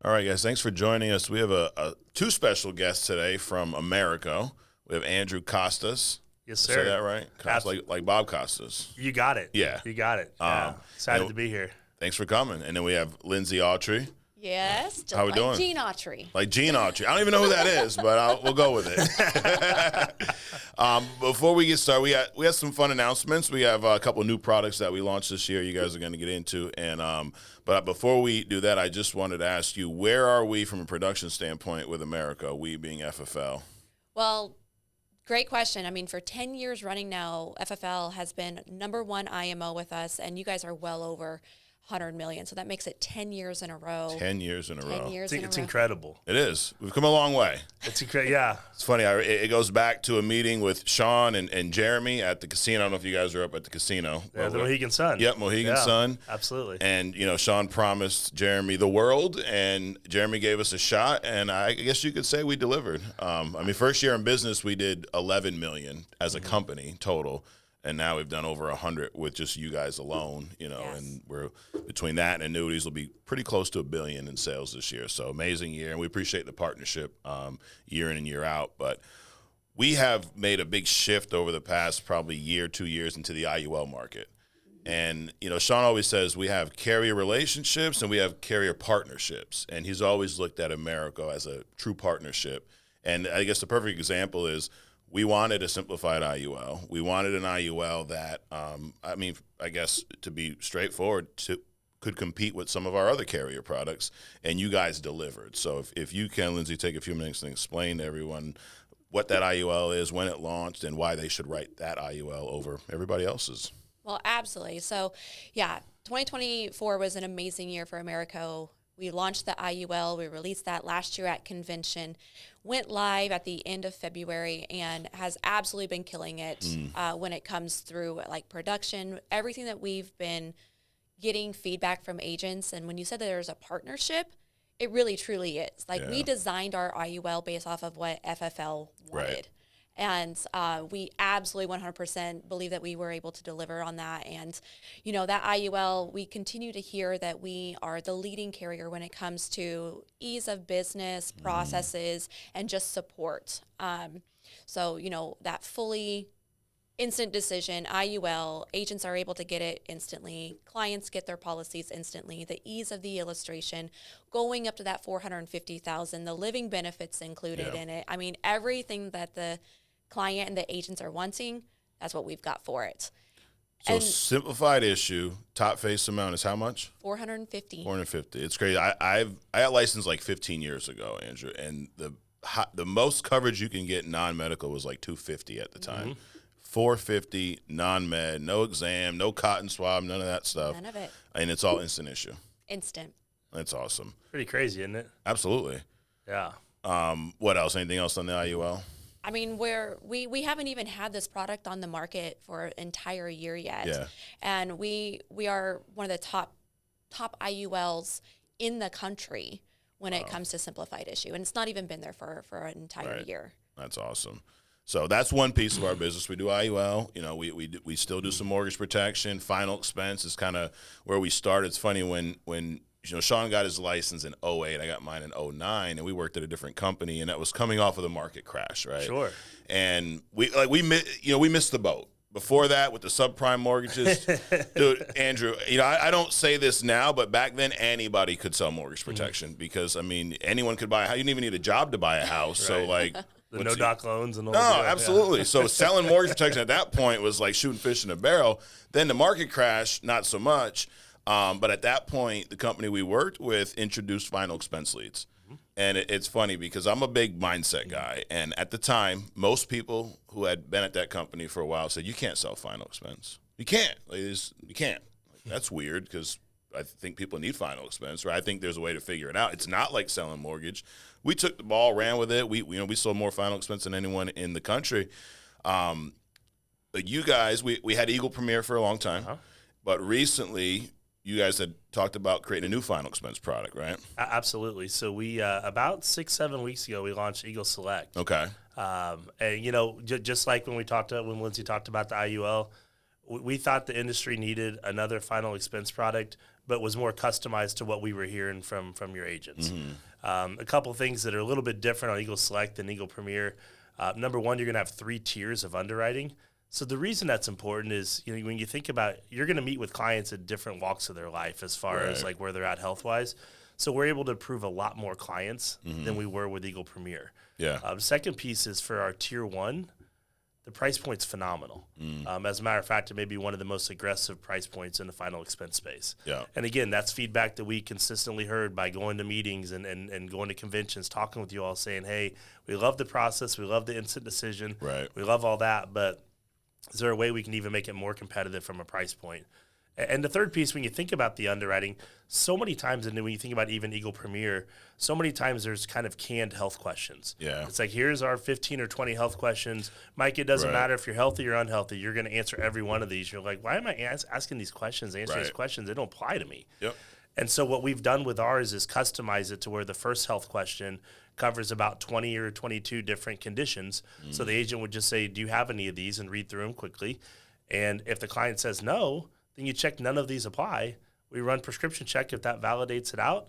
All right, guys, thanks for joining us. We have two special guests today from Americo. We have Andrew Costas. Yes, sir. Say that right? Like Bob Costas. You got it. Yeah. You got it. Excited to be here. Thanks for coming. And then we have Lindsay Autry. Yes. Just How we doing? Gene Autry. Like Gene Autry. I don't even know who that is, but we'll go with it. Before we get started, we have some fun announcements. We have a couple of new products that we launched this year you guys are going to get into. And but before we do that, I just wanted to ask you, where are we from a production standpoint with Americo, we being FFL? Well, great question. I mean, for 10 years running now, FFL has been #1 IMO with us, and you guys are well over 100 million. So that makes it 10 years in a row. 10 years in a row. It's incredible. It is. We've come a long way. It's incredible. Yeah. It's funny. It goes back to a meeting with Sean and Jeremy at the casino. I don't know if you guys are up at the casino. Yeah, the Mohegan Sun. Yep, Mohegan Sun. Absolutely. And, Sean promised Jeremy the world, and Jeremy gave us a shot, and I guess you could say we delivered. First year in business, we did 11 million as a company total. And now we've done over 100 with just you guys alone, Yes. And we're between that and annuities will be pretty close to $1 billion in sales this year. So amazing year, and we appreciate the partnership year in and year out. But we have made a big shift over the past probably year, 2 years into the IUL market. And, Sean always says we have carrier relationships and we have carrier partnerships. And he's always looked at Americo as a true partnership. And I guess the perfect example is we wanted a simplified IUL. We wanted an IUL that, I guess to be straightforward, could compete with some of our other carrier products, and you guys delivered. So if you can, Lindsay, take a few minutes and explain to everyone what that IUL is, when it launched, and why they should write that IUL over everybody else's. Well, absolutely. So, 2024 was an amazing year for Americo. We launched the IUL. We released that last year at convention, went live at the end of February, and has absolutely been killing it when it comes through like production, everything that we've been getting feedback from agents. And when you said that there's a partnership, it really truly is. We designed our IUL based off of what FFL wanted. Right. And we absolutely 100% believe that we were able to deliver on that. And, that IUL, we continue to hear that we are the leading carrier when it comes to ease of business, processes, and just support. That fully instant decision, IUL, agents are able to get it instantly. Clients get their policies instantly. The ease of the illustration, going up to that $450,000, the living benefits included in it. I mean, everything that the client and the agents are wanting, that's what we've got for it. So simplified issue, top face amount is how much? $450. $450. It's crazy. I got licensed like 15 years ago, Andrew, and the most coverage you can get non-medical was like $250 at the time. $450 non-med, no exam, no cotton swab, none of that stuff. None of it. And it's all instant issue. Instant. That's awesome. Pretty crazy, isn't it? Absolutely. Yeah. What else? Anything else on the IUL? I mean, we haven't even had this product on the market for an entire year yet. Yeah. And we are one of the top IULs in the country when it comes to simplified issue. And it's not even been there for an entire year. That's awesome. So that's one piece of our business. We do IUL. We still do some mortgage protection. Final expense is kind of where we start. It's funny when Sean got his license in 2008. I got mine in 2009, and we worked at a different company, and that was coming off of the market crash, right? Sure. And we missed the boat. Before that, with the subprime mortgages, dude, Andrew, I don't say this now, but back then anybody could sell mortgage protection because anyone could buy a house. You didn't even need a job to buy a house. Right. So the no-doc loans and all no, that. absolutely. Yeah. So selling mortgage protection at that point was like shooting fish in a barrel. Then the market crash, not so much. But at that point, the company we worked with introduced final expense leads. And it's funny because I'm a big mindset guy. And at the time, most people who had been at that company for a while said, you can't sell final expense. You can't. You can't. That's weird because I think people need final expense, right? I think there's a way to figure it out. It's not like selling mortgage. We took the ball, ran with it. We sold more final expense than anyone in the country. But you guys, we had Eagle Premier for a long time. But recently, you guys had talked about creating a new final expense product, right? Absolutely. So we about 6-7 weeks ago we launched Eagle Select. Okay. And just like when Lindsay talked about the IUL, we thought the industry needed another final expense product, but was more customized to what we were hearing from your agents. A couple things that are a little bit different on Eagle Select and Eagle Premier. Number one, you're going to have 3 tiers of underwriting. So the reason that's important is, when you think about, you're going to meet with clients at different walks of their life as far as like where they're at health-wise. So we're able to approve a lot more clients than we were with Eagle Premier. Yeah. Second piece is for our tier 1, the price point's phenomenal. As a matter of fact, it may be one of the most aggressive price points in the final expense space. Yeah. And again, that's feedback that we consistently heard by going to meetings and going to conventions, talking with you all, saying, hey, we love the process, we love the instant decision, we love all that, but is there a way we can even make it more competitive from a price point? And the third piece, when you think about the underwriting, so many times, and when you think about even Eagle Premier, so many times there's kind of canned health questions. Yeah. It's like, here's our 15 or 20 health questions. Mike, it doesn't matter if you're healthy or unhealthy. You're going to answer every one of these. You're like, why am I asking these questions, answering these questions? They don't apply to me. Yep. And so what we've done with ours is customize it to where the first health question covers about 20 or 22 different conditions. So the agent would just say, do you have any of these, and read through them quickly. And if the client says no, then you check none of these apply. We run prescription check. If that validates it out,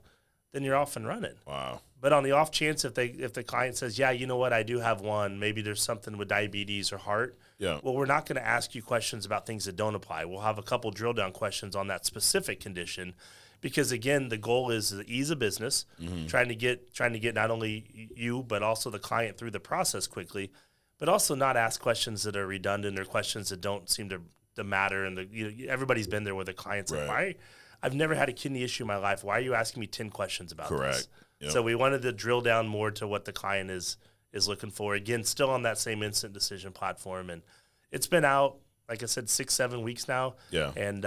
then you're off and running. Wow. But on the off chance, if the client says, yeah, you know what, I do have one, maybe there's something with diabetes or heart, well, we're not going to ask you questions about things that don't apply. We'll have a couple drill down questions on that specific condition, because again, the goal is the ease of business, trying to get not only you but also the client through the process quickly, but also not ask questions that are redundant or questions that don't seem to matter. And everybody's been there where the client's like, why? I've never had a kidney issue in my life. Why are you asking me 10 questions about this? Yep. So we wanted to drill down more to what the client is looking for. Again, still on that same instant decision platform. And it's been out, like I said, 6-7 weeks now. Yeah. And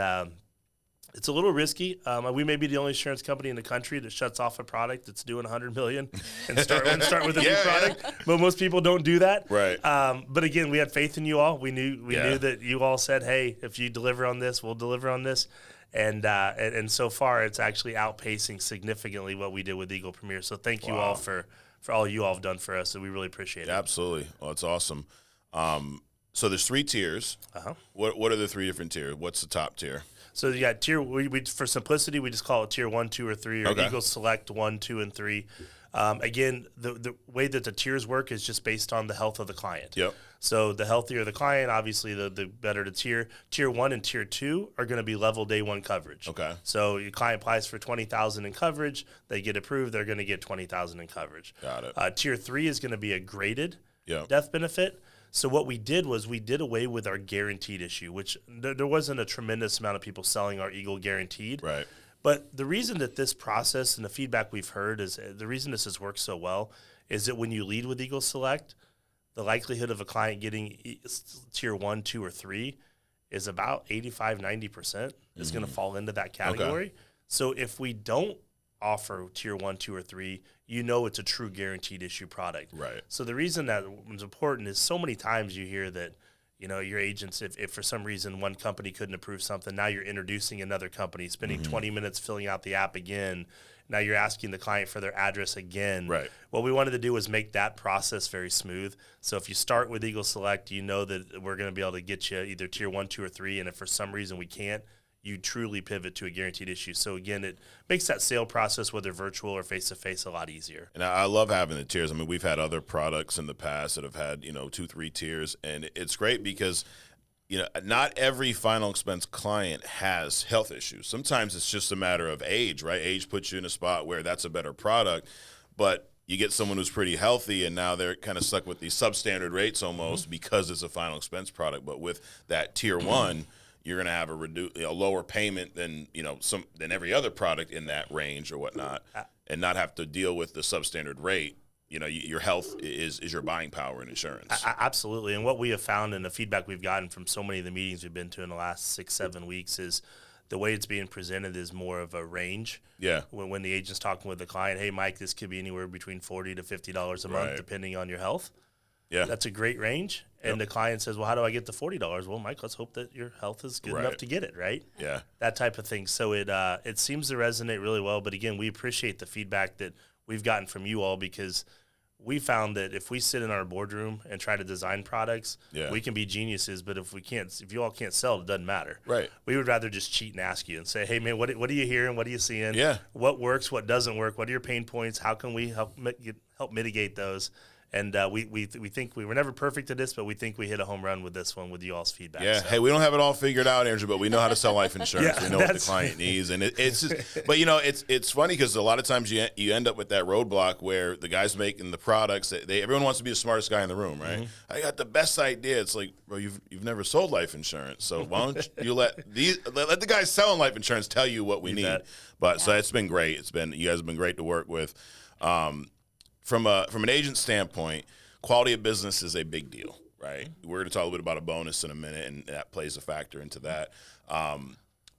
it's a little risky. We may be the only insurance company in the country that shuts off a product that's doing $100 million and start with a new product. But most people don't do that. Right. But again, we had faith in you all. We knew that you all said, "Hey, if you deliver on this, we'll deliver on this." And so far, it's actually outpacing significantly what we did with Eagle Premier. So thank you all for all you all have done for us. And we really appreciate it. Absolutely. Well, it's awesome. So there's 3 tiers. What are the 3 different tiers? What's the top tier? So you got tier. We for simplicity, we just call it tier 1, 2, or 3, or Eagle Select 1, 2, and 3. Again, the way that the tiers work is just based on the health of the client. Yep. So the healthier the client, obviously, the better the tier. Tier 1 and tier 2 are going to be level day 1 coverage. Okay. So your client applies for $20,000 in coverage. They get approved. They're going to get $20,000 in coverage. Got it. Tier 3 is going to be a graded death benefit. So what we did was we did away with our guaranteed issue, which there wasn't a tremendous amount of people selling our Eagle Guaranteed. Right. But the reason that this process and the feedback we've heard is the reason this has worked so well is that when you lead with Eagle Select, the likelihood of a client getting tier 1, 2, or 3 is about 85-90% is going to fall into that category. Okay. So if we don't offer tier 1, 2, or 3, it's a true guaranteed issue product. Right. So the reason that was important is so many times you hear that, your agents, if for some reason one company couldn't approve something, now you're introducing another company, spending 20 minutes filling out the app again. Now you're asking the client for their address again. Right. What we wanted to do was make that process very smooth. So if you start with Eagle Select, you know that we're going to be able to get you either tier 1, 2, or 3. And if for some reason we can't, you truly pivot to a guaranteed issue. So again, it makes that sale process, whether virtual or face-to-face, a lot easier. And I love having the tiers. I mean, we've had other products in the past that have had, 2, 3 tiers. And it's great because, not every final expense client has health issues. Sometimes it's just a matter of age, right? Age puts you in a spot where that's a better product. But you get someone who's pretty healthy and now they're kind of stuck with these substandard rates almost because it's a final expense product. But with that tier 1, you're going to have a lower payment than than every other product in that range or whatnot, and not have to deal with the substandard rate. Your health is your buying power in insurance. Absolutely, and what we have found and the feedback we've gotten from so many of the meetings we've been to in the last 6-7 weeks is the way it's being presented is more of a range. Yeah. When the agent's talking with the client, hey, Mike, this could be anywhere between $40 to $50 a month, depending on your health. Yeah, that's a great range. And the client says, well, how do I get the $40? Well, Mike, let's hope that your health is good enough to get it, right? Yeah. That type of thing. So it seems to resonate really well. But, again, we appreciate the feedback that we've gotten from you all because we found that if we sit in our boardroom and try to design products, we can be geniuses. But if you all can't sell it, it doesn't matter. Right. We would rather just cheat and ask you and say, hey, man, what are you hearing? What are you seeing? Yeah. What works? What doesn't work? What are your pain points? How can we help mitigate those? And we think we were never perfect at this, but we think we hit a home run with this one with you all's feedback. Yeah. So. Hey, we don't have it all figured out, Andrew, but we know how to sell life insurance. We know what the client needs, and it's just. But it's funny because a lot of times you end up with that roadblock where the guys making the products, everyone wants to be the smartest guy in the room, right? Mm-hmm. I got the best idea. It's like, bro, you've never sold life insurance, so why don't you let the guys selling life insurance tell you what we need? But so it's been great. You guys have been great to work with. From an agent standpoint, quality of business is a big deal, right? We're going to talk a little bit about a bonus in a minute, and that plays a factor into that.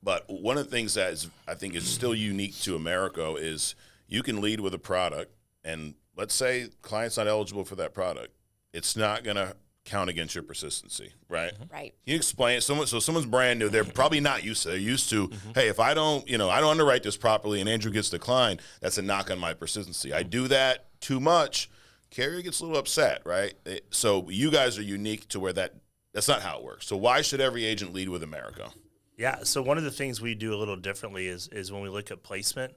But one of the things that I think is still unique to Americo is you can lead with a product, and let's say client's not eligible for that product. It's not going to count against your persistency, right? Right. Can you explain it? Someone's brand new. They're probably not used to. They're used to, hey, if I don't underwrite this properly and Andrew gets declined, that's a knock on my persistency. I do that too much, carrier gets a little upset, right? So you guys are unique to where that's not how it works. So why should every agent lead with Americo? Yeah. So one of the things we do a little differently is when we look at placement.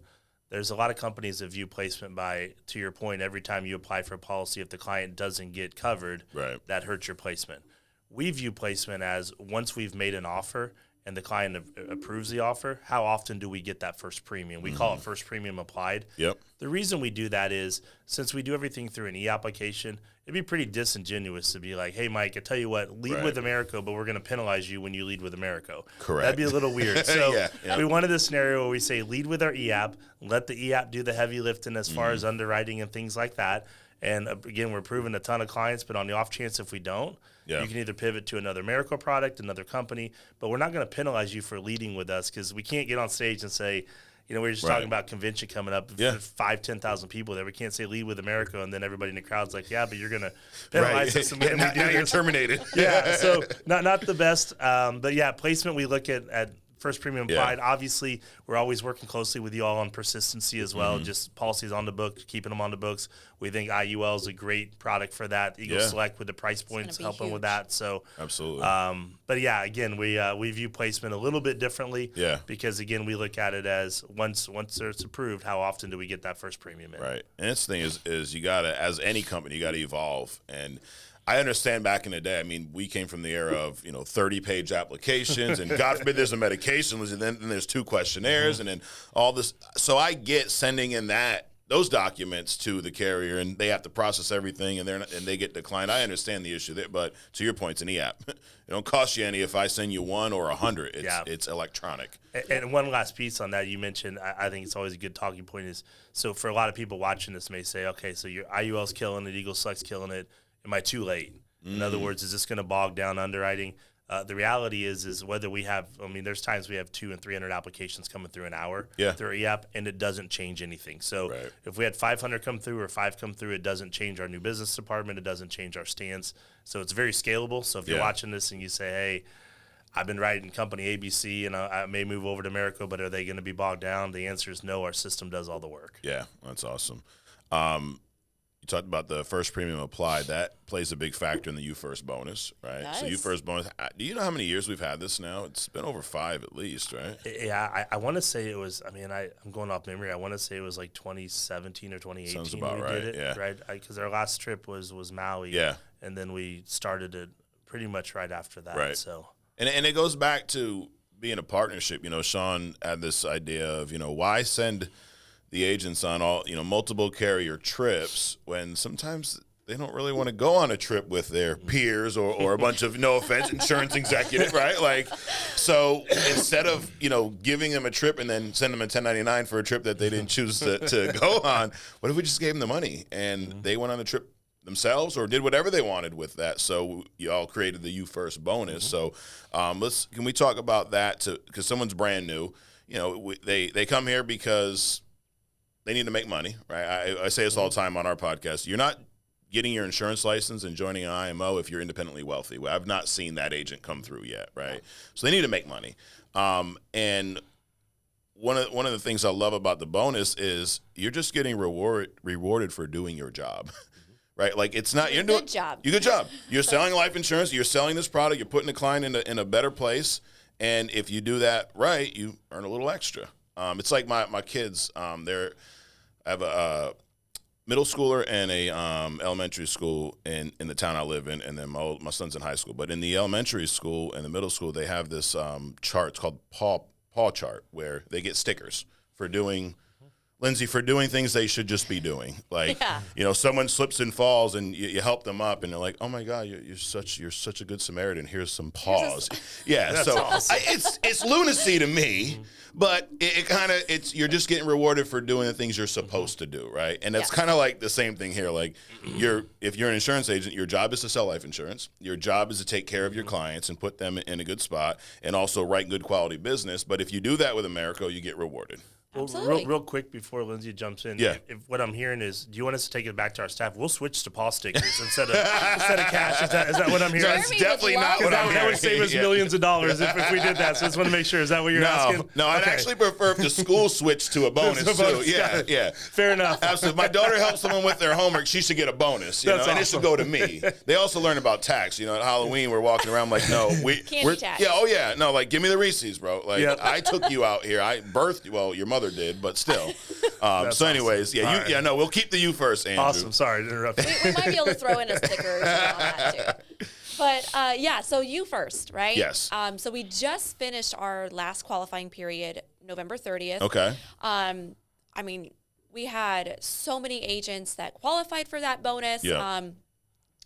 There's a lot of companies that view placement by, to your point, every time you apply for a policy, if the client doesn't get covered, that hurts your placement. We view placement as once we've made an offer and the client approves the offer, how often do we get that first premium? We call it first premium applied. Yep. The reason we do that is since we do everything through an e-application, it'd be pretty disingenuous to be like, hey, Mike, I tell you what, lead with Americo, but we're going to penalize you when you lead with Americo. Correct. That'd be a little weird. So we wanted a scenario where we say lead with our e-app, let the e-app do the heavy lifting as far as underwriting and things like that. And again, we're proving a ton of clients, but on the off chance if we don't, you can either pivot to another Americo product, another company, but we're not going to penalize you for leading with us because we can't get on stage and say, we were just talking about convention coming up. There's 10,000 people there. We can't say lead with Americo, and then everybody in the crowd's like, yeah, but you're going to penalize us. And now you're terminated. So not the best. But yeah, placement we look at first premium applied. Obviously, we're always working closely with you all on persistency as well. Just policies on the book, keeping them on the books. We think IUL is a great product for that. Eagle Select with the price points helping with that. So absolutely. But yeah, again, we view placement a little bit differently. Because again, we look at it as once it's approved, how often do we get that first premium in? Right. And this thing is you gotta, as any company, you gotta evolve. And I understand back in the day, I mean, we came from the era of, 30-page applications, and God forbid there's a medication, and then there's 2 questionnaires, and then all this. So I get sending in those documents to the carrier, and they have to process everything, and they get declined. I understand the issue there, but to your point, it's an e-app. It don't cost you any if I send you 1 or 100. It's electronic. And one last piece on that you mentioned, I think it's always a good talking point is, so for a lot of people watching this may say, okay, so your IUL's killing it, Eagle Select's killing it. Am I too late? In other words, is this going to bog down underwriting? The reality is whether we have, there's times we have 200 and 300 applications coming through an hour through our e-app, and it doesn't change anything. So if we had 500 come through or 5 come through, it doesn't change our new business department. It doesn't change our stance. So it's very scalable. So if you're watching this and you say, hey, I've been writing company ABC and I may move over to Americo, but are they going to be bogged down? The answer is no. Our system does all the work. Yeah, that's awesome. You talked about the first premium applied. That plays a big factor in the UFirst bonus, right? Nice. So UFirst bonus. Do you know how many years we've had this now? It's been over 5 at least, right? Yeah, I want to say it was. I'm going off memory. I want to say it was like 2017 or 2018. Sounds about we right. Did it, right? Because our last trip was Maui. Yeah. And then we started it pretty much right after that. Right. So. And it goes back to being a partnership. Sean had this idea of why send the agents on all multiple carrier trips when sometimes they don't really want to go on a trip with their peers or a bunch of, no offense, insurance executive, right? Like, so instead of giving them a trip and then send them a 1099 for a trip that they didn't choose to go on, what if we just gave them the money and they went on the trip themselves or did whatever they wanted with that? So you all created the UFirst bonus. So can we talk about that because someone's brand new? They come here because they need to make money, right? I say this all the time on our podcast. You're not getting your insurance license and joining an IMO if you're independently wealthy. I've not seen that agent come through yet, right? So they need to make money. And one of the things I love about the bonus is you're just getting rewarded for doing your job. right? Like it's not you're good job. You good job. You're selling life insurance. You're selling this product. You're putting the client in a better place. And if you do that right, you earn a little extra. It's like my kids. I have a middle schooler and a elementary school in the town I live in, and then my son's in high school. But in the elementary school and the middle school, they have this chart. It's called paw chart, where they get stickers for doing things they should just be doing. Like, someone slips and falls, and you help them up, and they're like, "Oh my God, you're such a good Samaritan. Here's some paws." Yeah, so awesome. It's lunacy to me, but you're just getting rewarded for doing the things you're supposed to do, right? And that's kind of like the same thing here. Like, if you're an insurance agent, your job is to sell life insurance. Your job is to take care of your clients and put them in a good spot, and also write good quality business. But if you do that with Americo, you get rewarded. Well, real quick before Lindsay jumps in, if what I'm hearing is, do you want us to take it back to our staff? We'll switch to paw stickers instead of cash. Is that what I'm hearing? That's definitely not what I'm hearing. That would save us millions of dollars if we did that. So I just want to make sure. Is that what you're asking? No, I'd actually prefer if the school switched to a bonus too. Yeah. Fair enough. Absolutely. My daughter helps someone with their homework. She should get a bonus. That's and it should go to me. They also learn about tax. At Halloween we're walking around like, no, we're tax. Yeah. Oh yeah. No, like give me the Reese's, bro. Like I took you out here. I birthed you. Well, your mother did, but still. So anyways, awesome. We'll keep the UFirst, Andrew. Awesome. Sorry to interrupt. We might be able to throw in a sticker or something on that too. But so UFirst, right? Yes. So we just finished our last qualifying period, November 30th. Okay. We had so many agents that qualified for that bonus. Yeah.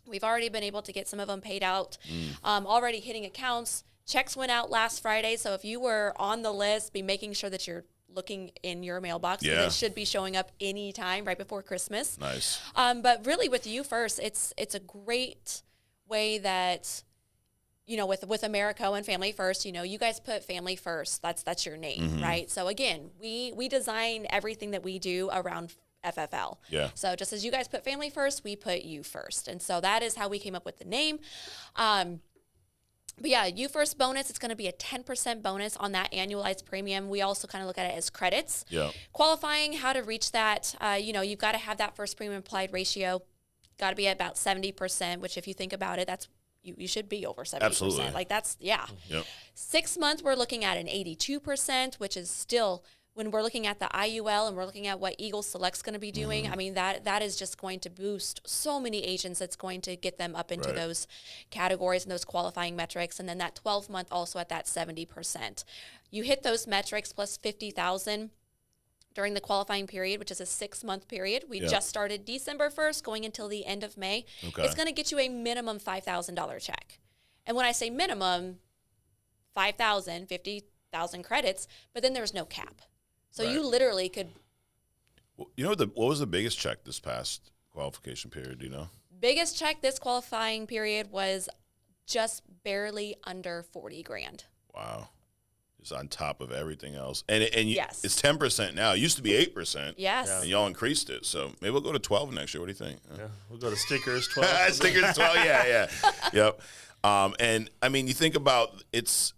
We've already been able to get some of them paid out, already hitting accounts. Checks went out last Friday, so if you were on the list, be making sure that you're looking in your mailbox, because it should be showing up anytime right before Christmas. Nice. But really with UFirst, it's a great way that, with Americo and Family First, you guys put family first. That's your name, right? So again, we design everything that we do around FFL. Yeah. So just as you guys put family first, we put UFirst. And so that is how we came up with the name. But yeah, UFirst bonus, it's going to be a 10% bonus on that annualized premium. We also kind of look at it as credits. Yeah. Qualifying, how to reach that, you've got to have that first premium applied ratio, got to be at about 70%, which if you think about it, that's you should be over 70%. Absolutely. Like that's, Yep. 6 months, we're looking at an 82%, which is still, when we're looking at the IUL and we're looking at what Eagle Select's going to be doing, that is just going to boost so many agents. It's going to get them up into those categories and those qualifying metrics. And then that 12-month also at that 70%. You hit those metrics plus 50,000 during the qualifying period, which is a 6-month period. We just started December 1st, going until the end of May. Okay. It's going to get you a minimum $5,000 check. And when I say minimum, 5,000, 50,000 credits, but then there's no cap. So you literally could. What was the biggest check this past qualification period? Do you know? Biggest check this qualifying period was just barely under $40,000. Wow, just on top of everything else, and yes, it's 10% now. It used to be 8%. Yes, and y'all increased it. So maybe we'll go to 12 next year. What do you think? Yeah, we'll go to stickers 12. Stickers 12. Yeah. Yep. And you think about it's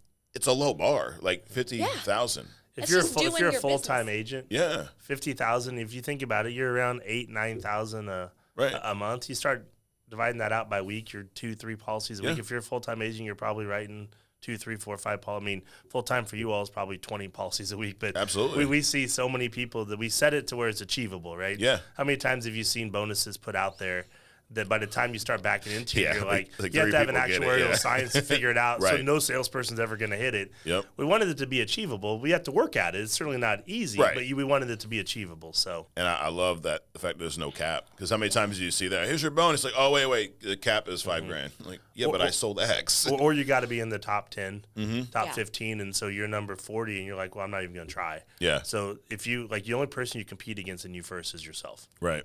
a low bar, like 50,000. If you're a full-time agent, 50,000. If you think about it, you're around 8,000-9,000 a month. You start dividing that out by week. You're 2-3 policies a week. If you're a full-time agent, you're probably writing 2, 3, 4, 5 policies. Full-time for you all is probably 20 policies a week. But absolutely, we see so many people that we set it to where it's achievable, right? Yeah. How many times have you seen bonuses put out there that by the time you start backing into it, you're like you have to have an actuarial science to figure it out. So no salesperson's ever going to hit it. Yep. We wanted it to be achievable. We have to work at it. It's certainly not easy, but we wanted it to be achievable. So, and I love that the fact there's no cap, because how many times do you see that? Here's your bonus. Like, oh wait, the cap is $5,000. Like, but I sold X. Or you got to be in the top 10, top 15, and so you're number 40, and you're like, well, I'm not even going to try. Yeah. So if you the only person you compete against in UFirst is yourself. Right.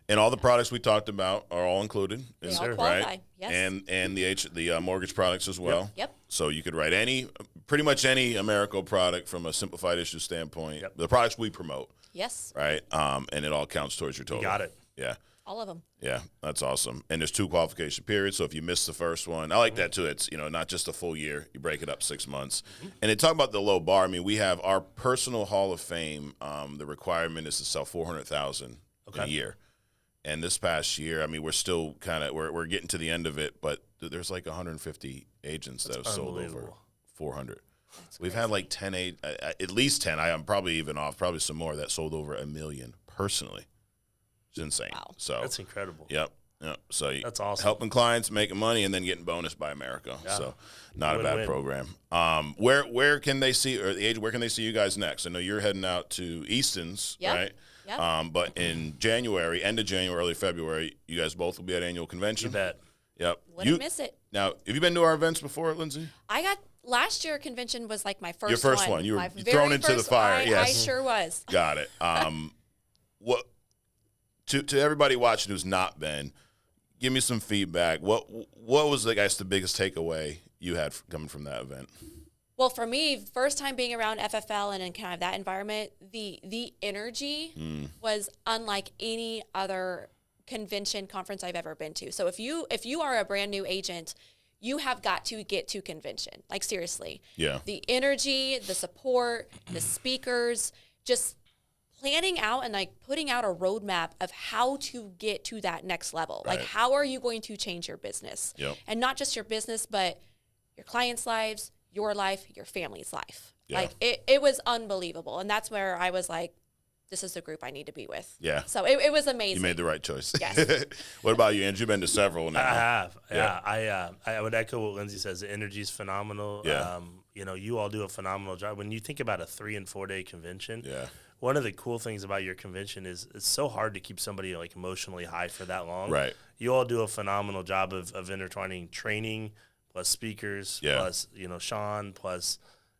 And all the products we talked about are all included. They all qualify, right? yes. And the mortgage products as well. Yep. So you could write pretty much any Americo product from a simplified issue standpoint. Yep. The products we promote. Yes. Right. And it all counts towards your total. You got it. Yeah. All of them. Yeah, that's awesome. And there's 2 qualification periods, so if you miss the first one, I like that too. It's not just a full year. You break it up 6 months. And they talk about the low bar. We have our personal Hall of Fame. The requirement is to sell 400,000 in a year. And this past year, I mean, we're still we're getting to the end of it, but there's like 150 agents that have sold over 400. We've had like 10, at least 10. I'm probably even off, probably some more that sold over 1 million personally. It's insane. Wow. So that's incredible. Yep. So that's awesome. Helping clients, making money, and then getting bonused by Americo. Yeah. So not Win-win. a bad program. Where can they see, or the agent, where can they see you guys next? I know you're heading out to Easton's, right? Yep. But in January, end of January, early February, you guys both will be at annual convention. You bet. Yep. Wouldn't miss it. Now, have you been to our events before, Lindsay? Last year convention was like my first one. Your first one. You were thrown into the fire. Yes. I sure was. Got it. What to everybody watching who's not been, give me some feedback. What was the biggest takeaway you had coming from that event? Well, for me, first time being around FFL and in kind of that environment, the energy was unlike any other convention conference I've ever been to. So if you are a brand new agent, you have got to get to convention. Like seriously. Yeah. The energy, the support, the speakers, just planning out and like putting out a roadmap of how to get to that next level. Right. Like how are you going to change your business? Yep. And not just your business, but your clients' lives, your life, your family's life. Yeah. Like it was unbelievable. And that's where I was like, this is the group I need to be with. Yeah. So it was amazing. You made the right choice. Yes. What about you, Andrew? You've been to several now. I have. Yeah. I would echo what Lindsay says. The energy is phenomenal. Yeah. You all do a phenomenal job. When you think about a 3 and 4 day convention, yeah. One of the cool things about your convention is it's so hard to keep somebody like emotionally high for that long. Right. You all do a phenomenal job of intertwining training plus speakers plus Sean plus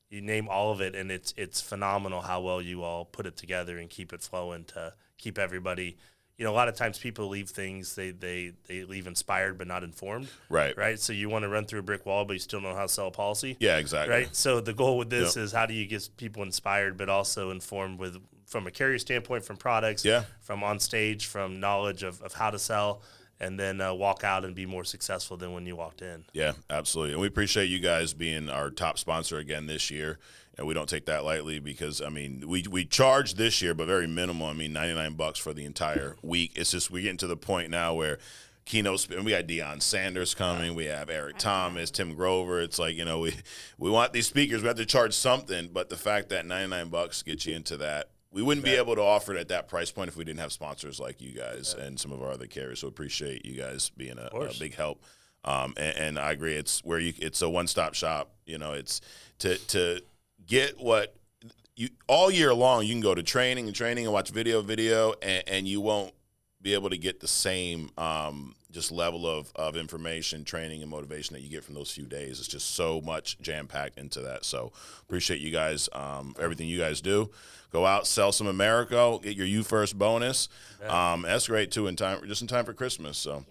you name all of it, and it's phenomenal how well you all put it together and keep it flowing to keep everybody. A lot of times people leave things they leave inspired but not informed. Right. So you want to run through a brick wall, but you still don't know how to sell a policy. Yeah, exactly. Right. So the goal with this is how do you get people inspired but also informed from a carrier standpoint, from products, from on stage, from knowledge of how to sell, and then walk out and be more successful than when you walked in. Yeah, absolutely. And we appreciate you guys being our top sponsor again this year. And we don't take that lightly because, I mean, we charge this year, but very minimal. I mean, $99 for the entire week. It's just we're getting to the point now where keynotes, and we got Deion Sanders coming. We have Eric Thomas, Tim Grover. It's like, we want these speakers. We have to charge something. But the fact that $99 gets you into that, we wouldn't be able to offer it at that price point if we didn't have sponsors like you guys and some of our other carriers. So appreciate you guys being a big help. And I agree. It's where it's a one-stop shop. It's to get what you all year long. You can go to training and watch video, and you won't be able to get the same just level of information, training, and motivation that you get from those few days. It's just so much jam-packed into that. So appreciate you guys, everything you guys do. Go out, sell some Americo, get your UFirst bonus. That's great too, in time for Christmas. So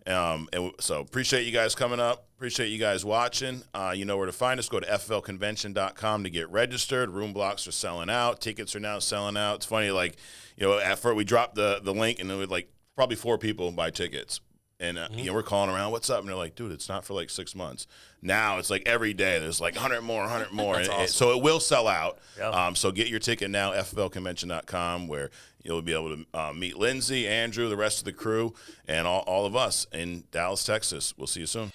so appreciate you guys coming up. Appreciate you guys watching. You know where to find us. Go to FFLconvention.com to get registered. Room blocks are selling out. Tickets are now selling out. It's funny, at first we dropped the link and it was probably 4 people buy tickets. And we're calling around, what's up? And they're like, dude, it's not for 6 months. Now it's every day there's 100 more. Awesome. So it will sell out. Yep. So get your ticket now, FFLconvention.com, where you'll be able to meet Lindsay, Andrew, the rest of the crew, and all of us in Dallas, Texas. We'll see you soon.